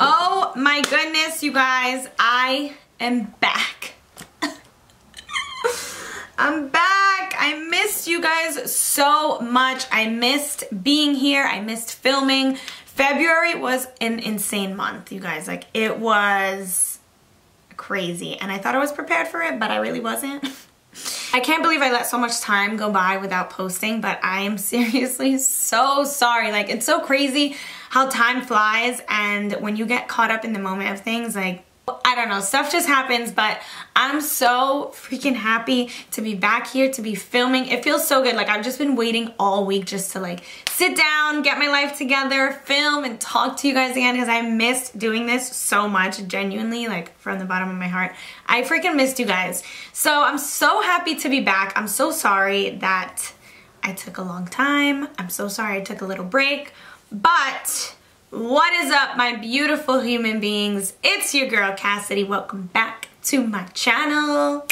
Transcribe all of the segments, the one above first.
Oh my goodness, you guys, I am back. I'm back. I missed you guys so much. I missed being here. I missed filming. February was an insane month, you guys. Like, it was crazy. And I thought I was prepared for it, but I really wasn't. I can't believe I let so much time go by without posting, but I am seriously so sorry. Like, it's so crazy how time flies, and when you get caught up in the moment of things, like, I don't know, stuff just happens, but I'm so freaking happy to be back here, to be filming. It feels so good. Like, I've just been waiting all week just to like sit down, get my life together, film, and talk to you guys again, because I missed doing this so much, genuinely, like from the bottom of my heart. I freaking missed you guys. So I'm so happy to be back. I'm so sorry that I took a long time. I'm so sorry I took a little break, but what is up, my beautiful human beings? It's your girl Cassidy. Welcome back to my channel.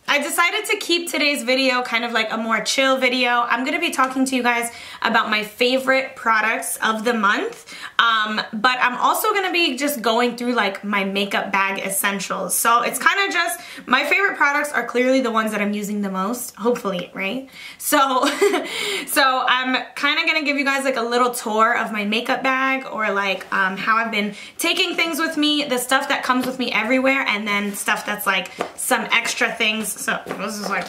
I decided to keep today's video kind of like a more chill video. I'm gonna be talking to you guys about my favorite products of the month, but I'm also gonna be just going through like my makeup bag essentials. So it's kind of just, my favorite products are clearly the ones that I'm using the most, hopefully, right? So, I'm kind of gonna give you guys like a little tour of my makeup bag, or like how I've been taking things with me, the stuff that comes with me everywhere, and then stuff that's like some extra things. So this is like,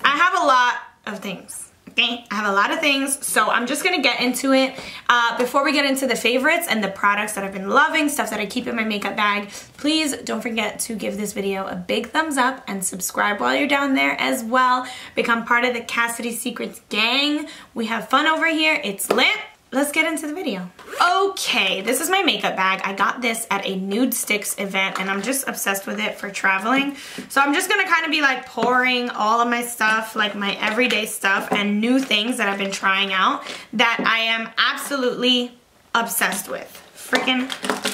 I have a lot of things, okay? I have a lot of things, so I'm just gonna get into it. Before we get into the favorites and the products that I've been loving, stuff that I keep in my makeup bag, please don't forget to give this video a big thumbs up and subscribe while you're down there as well. Become part of the Cassidy Secrets gang. We have fun over here, it's lit. Let's get into the video. Okay, this is my makeup bag. I got this at a Nude Sticks event, and I'm just obsessed with it for traveling. So I'm just gonna kind of be like pouring all of my stuff, like my everyday stuff and new things that I've been trying out that I am absolutely obsessed with. Freaking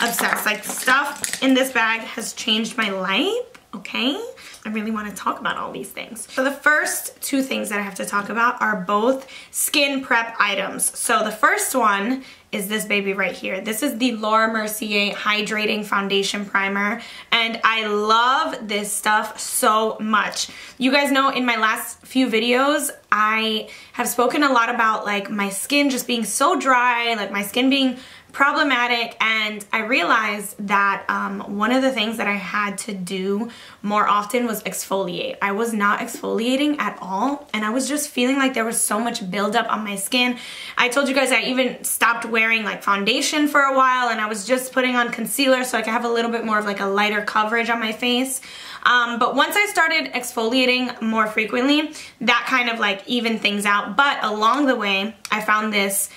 obsessed. Like, stuff in this bag has changed my life, okay? I really want to talk about all these things. So the first two things that I have to talk about are both skin prep items. So the first one is this baby right here. This is the Laura Mercier Hydrating Foundation Primer, and I love this stuff so much. You guys know in my last few videos, I have spoken a lot about like my skin just being so dry, like my skin being problematic, and I realized that one of the things that I had to do more often was exfoliate. I was not exfoliating at all, and I was just feeling like there was so much buildup on my skin. I told you guys I even stopped wearing like foundation for a while, and I was just putting on concealer so I could have a little bit more of like a lighter coverage on my face. But once I started exfoliating more frequently, that kind of like evened things out. But along the way, I found this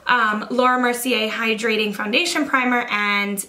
Laura Mercier Hydrating Foundation Primer, and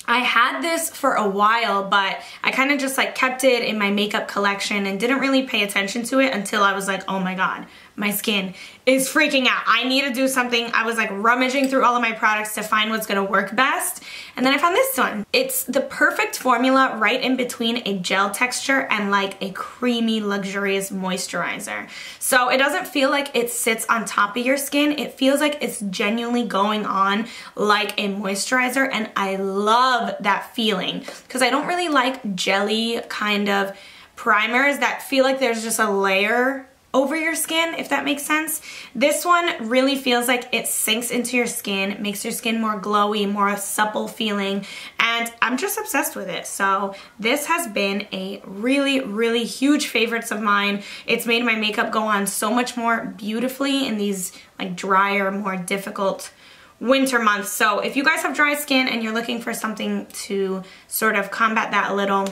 I had this for a while, but I kind of just like kept it in my makeup collection and didn't really pay attention to it until I was like, oh my god, my skin is freaking out. I need to do something. I was like rummaging through all of my products to find what's gonna work best, and then I found this one. It's the perfect formula right in between a gel texture and like a creamy, luxurious moisturizer. So it doesn't feel like it sits on top of your skin. It feels like it's genuinely going on like a moisturizer, and I love that feeling because I don't really like jelly kind of primers that feel like there's just a layer over your skin, if that makes sense. This one really feels like it sinks into your skin, makes your skin more glowy, more supple feeling, and I'm just obsessed with it. So this has been a really, really huge favorites of mine. It's made my makeup go on so much more beautifully in these like drier, more difficult winter months. So if you guys have dry skin and you're looking for something to sort of combat that a little,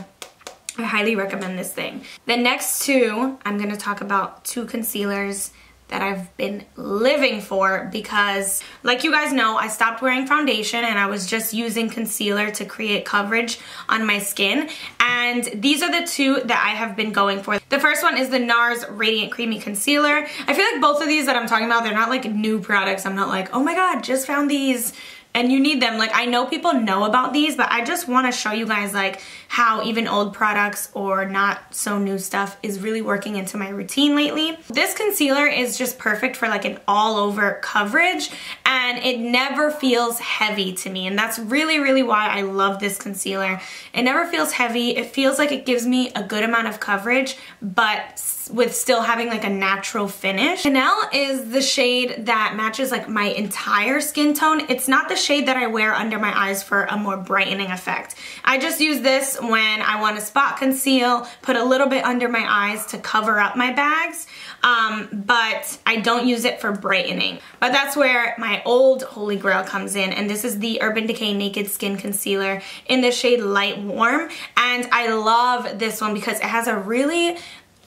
I highly recommend this thing. The next two, I'm gonna talk about two concealers that I've been living for because, like you guys know, I stopped wearing foundation and I was just using concealer to create coverage on my skin. And these are the two that I have been going for. The first one is the NARS Radiant Creamy Concealer. I feel like both of these that I'm talking about, they're not like new products. I'm not like, oh my god, just found these and you need them. Like, I know people know about these, but I just want to show you guys like how even old products or not so new stuff is really working into my routine lately. This concealer is just perfect for like an all over coverage, and it never feels heavy to me, and that's really, really why I love this concealer. It never feels heavy. It feels like it gives me a good amount of coverage, but with still having like a natural finish. Chanel is the shade that matches like my entire skin tone. It's not the shade that I wear under my eyes for a more brightening effect. I just use this when I want to spot conceal, put a little bit under my eyes to cover up my bags, but I don't use it for brightening. But that's where my old holy grail comes in, and this is the Urban Decay Naked Skin Concealer in the shade Light Warm, and I love this one because it has a really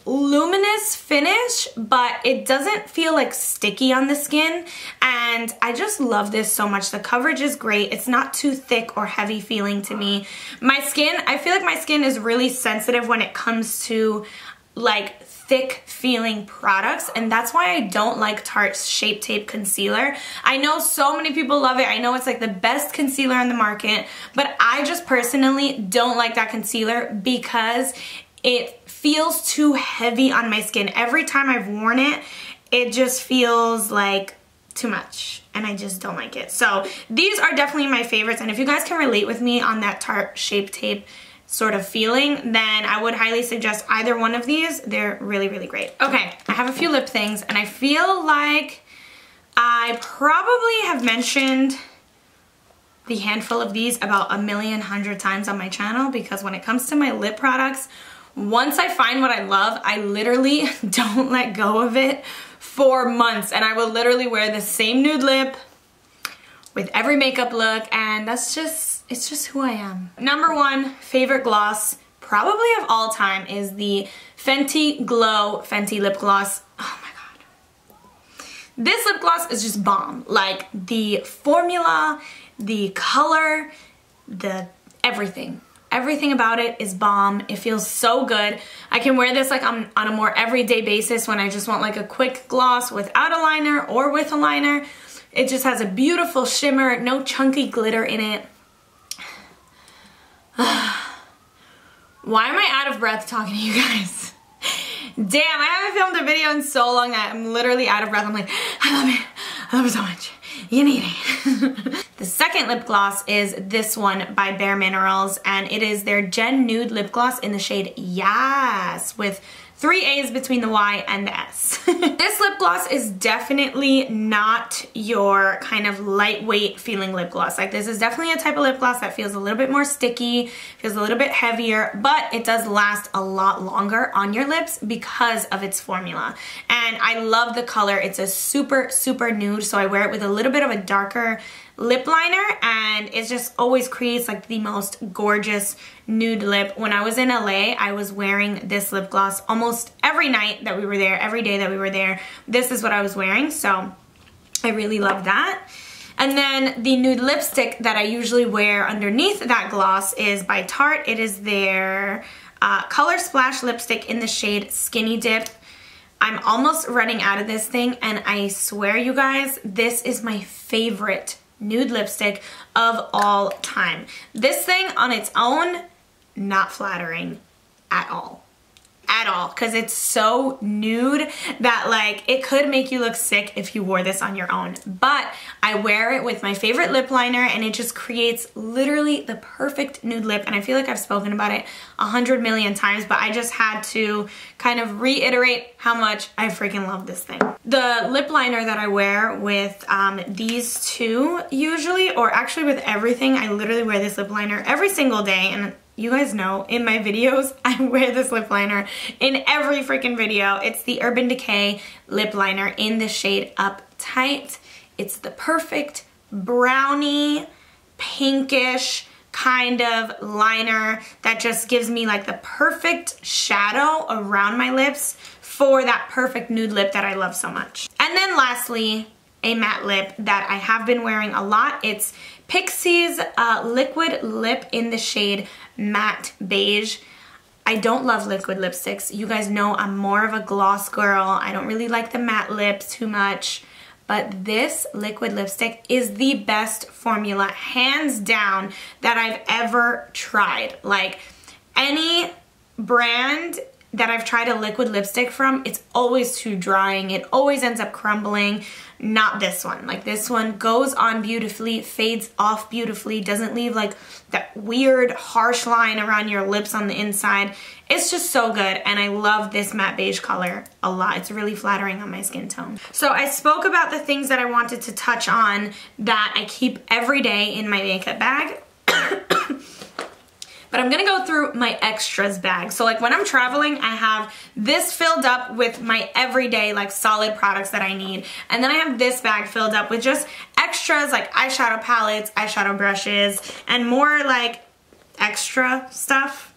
luminous finish, but it doesn't feel like sticky on the skin, and I just love this so much. The coverage is great. It's not too thick or heavy feeling to me. My skin, I feel like my skin is really sensitive when it comes to like thick feeling products, and that's why I don't like Tarte's Shape Tape Concealer. I know so many people love it. I know it's like the best concealer on the market, but I just personally don't like that concealer because it feels too heavy on my skin. Every time I've worn it, it just feels like too much, and I just don't like it. So these are definitely my favorites, and if you guys can relate with me on that Tarte Shape Tape sort of feeling, then I would highly suggest either one of these. They're really, really great. Okay, I have a few lip things, and I feel like I probably have mentioned the handful of these about 1,100,000 times on my channel, because when it comes to my lip products, once I find what I love, I literally don't let go of it for months, and I will literally wear the same nude lip with every makeup look, and that's just, it's just who I am. Number one favorite gloss, probably of all time, is the Fenty Glow Fenty Lip Gloss. Oh my god. This lip gloss is just bomb. Like, the formula, the color, the everything. Everything about it is bomb. It feels so good. I can wear this like on a more everyday basis when I just want like a quick gloss without a liner or with a liner. It just has a beautiful shimmer, no chunky glitter in it. Why am I out of breath talking to you guys? Damn, I haven't filmed a video in so long that I'm literally out of breath. I'm like, I love it. I love it so much. You need it. The second lip gloss is this one by Bare Minerals, and it is their Gen Nude Lip Gloss in the shade Yas, with 3 A's between the Y and the S. This lip gloss is definitely not your kind of lightweight feeling lip gloss. Like, this is definitely a type of lip gloss that feels a little bit more sticky, feels a little bit heavier, but it does last a lot longer on your lips because of its formula. And I love the color. It's a super, super nude, so I wear it with a little bit of a darker lip liner, and it just always creates like the most gorgeous nude lip. When I was in LA, I was wearing this lip gloss almost every night that we were there, every day that we were there. This is what I was wearing, so I really love that. And then the nude lipstick that I usually wear underneath that gloss is by Tarte. It is their Color Splash lipstick in the shade Skinny Dip. I'm almost running out of this thing, and I swear, you guys, this is my favorite nude lipstick of all time. This thing on its own, not flattering at all. At all, because it's so nude that like it could make you look sick if you wore this on your own. But I wear it with my favorite lip liner, and it just creates literally the perfect nude lip. And I feel like I've spoken about it 100 million times, but I just had to kind of reiterate how much I freaking love this thing. The lip liner that I wear with these two usually, or actually with everything, I literally wear this lip liner every single day. And you guys know in my videos, I wear this lip liner in every freaking video. It's the Urban Decay lip liner in the shade Uptight. It's the perfect brownie, pinkish kind of liner that just gives me like the perfect shadow around my lips for that perfect nude lip that I love so much. And then lastly, a matte lip that I have been wearing a lot. It's Pixie's liquid lip in the shade Matte Beige. I don't love liquid lipsticks. You guys know I'm more of a gloss girl. I don't really like the matte lips too much, but this liquid lipstick is the best formula, hands down, that I've ever tried. Like, any brand that I've tried a liquid lipstick from, it's always too drying. It always ends up crumbling. Not this one. Like, this one goes on beautifully, fades off beautifully, doesn't leave like that weird harsh line around your lips on the inside. It's just so good, and I love this matte beige color a lot. It's really flattering on my skin tone. So I spoke about the things that I wanted to touch on that I keep every day in my makeup bag. But I'm gonna go through my extras bag. So like when I'm traveling, I have this filled up with my everyday like solid products that I need. And then I have this bag filled up with just extras like eyeshadow palettes, eyeshadow brushes, and more like extra stuff.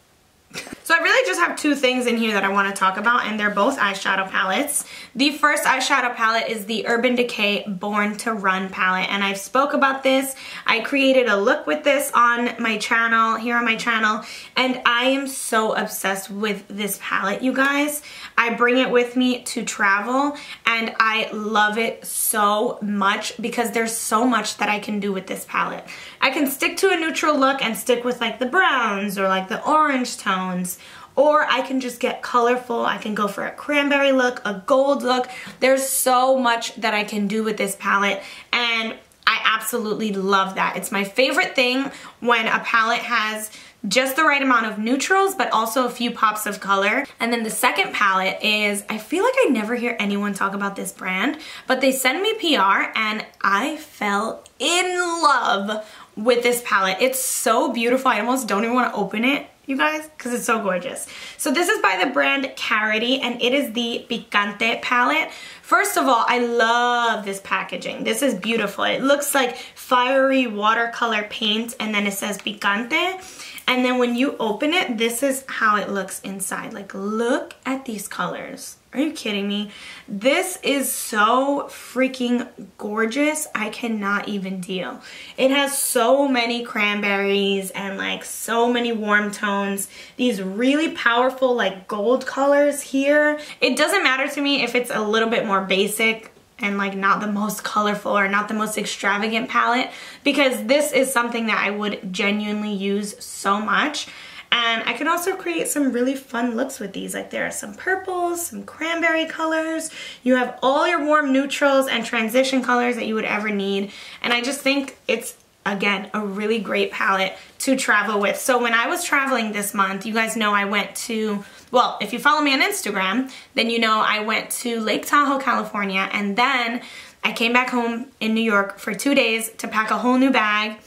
So I really just have two things in here that I want to talk about, and they're both eyeshadow palettes. The first eyeshadow palette is the Urban Decay Born to Run palette, and I've spoke about this. I created a look with this on my channel, here on my channel, and I am so obsessed with this palette, you guys. I bring it with me to travel, and I love it so much because there's so much that I can do with this palette. I can stick to a neutral look and stick with like the browns or like the orange tones, or I can just get colorful. I can go for a cranberry look, a gold look. There's so much that I can do with this palette, and I absolutely love that. It's my favorite thing when a palette has just the right amount of neutrals, but also a few pops of color. And then the second palette is, I feel like I never hear anyone talk about this brand, but they send me PR and I fell in love with this palette. It's so beautiful. I almost don't even want to open it, you guys, because it's so gorgeous. So this is by the brand Carity, and it is the Picante palette. First of all, I love this packaging. This is beautiful. It looks like fiery watercolor paint, and then it says Picante. And then when you open it, this is how it looks inside. Like, look at these colors. Are you kidding me? This is so freaking gorgeous. I cannot even deal. It has so many cranberries and like so many warm tones. These really powerful like gold colors here. It doesn't matter to me if it's a little bit more basic and like not the most colorful or not the most extravagant palette, because this is something that I would genuinely use so much. And I can also create some really fun looks with these. Like, there are some purples, some cranberry colors. You have all your warm neutrals and transition colors that you would ever need. And I just think it's, again, a really great palette to travel with. So when I was traveling this month, you guys know I went to, well, if you follow me on Instagram, then you know I went to Lake Tahoe, California, and then I came back home in New York for 2 days to pack a whole new bag.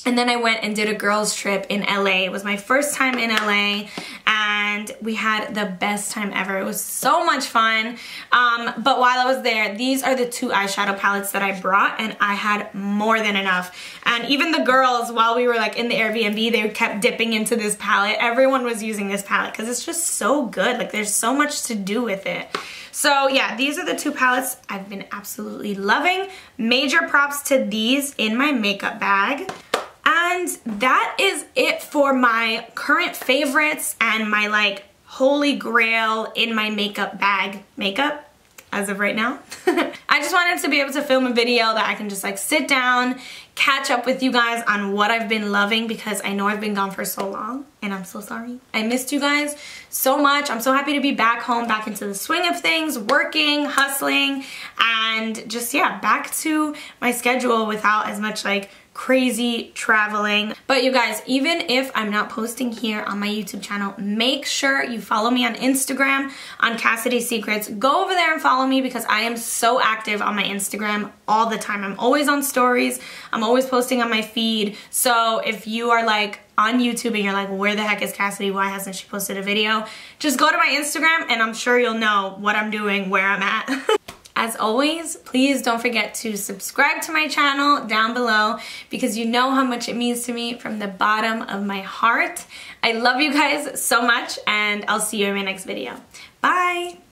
And then I went and did a girls trip in LA. It was my first time in LA, and we had the best time ever. It was so much fun. But while I was there, these are the two eyeshadow palettes that I brought, and I had more than enough. And even the girls, while we were like in the Airbnb, they kept dipping into this palette. Everyone was using this palette because it's just so good. Like, there's so much to do with it. So yeah, these are the two palettes I've been absolutely loving. Major props to these in my makeup bag. And that is it for my current favorites and my like holy grail in my makeup bag makeup as of right now. I just wanted to be able to film a video that I can just like sit down, catch up with you guys on what I've been loving, because I know I've been gone for so long and I'm so sorry. I missed you guys so much. I'm so happy to be back home, back into the swing of things, working, hustling, and just, yeah, back to my schedule without as much like crazy traveling. But you guys, even if I'm not posting here on my YouTube channel, make sure you follow me on Instagram on CassidySecrets. Go over there and follow me, because I am so active on my Instagram all the time. I'm always on stories. I'm always posting on my feed. So if you are like on YouTube and you're like, where the heck is Cassidy? Why hasn't she posted a video? Just go to my Instagram and I'm sure you'll know what I'm doing, where I'm at. As always, please don't forget to subscribe to my channel down below, because you know how much it means to me from the bottom of my heart. I love you guys so much, and I'll see you in my next video. Bye!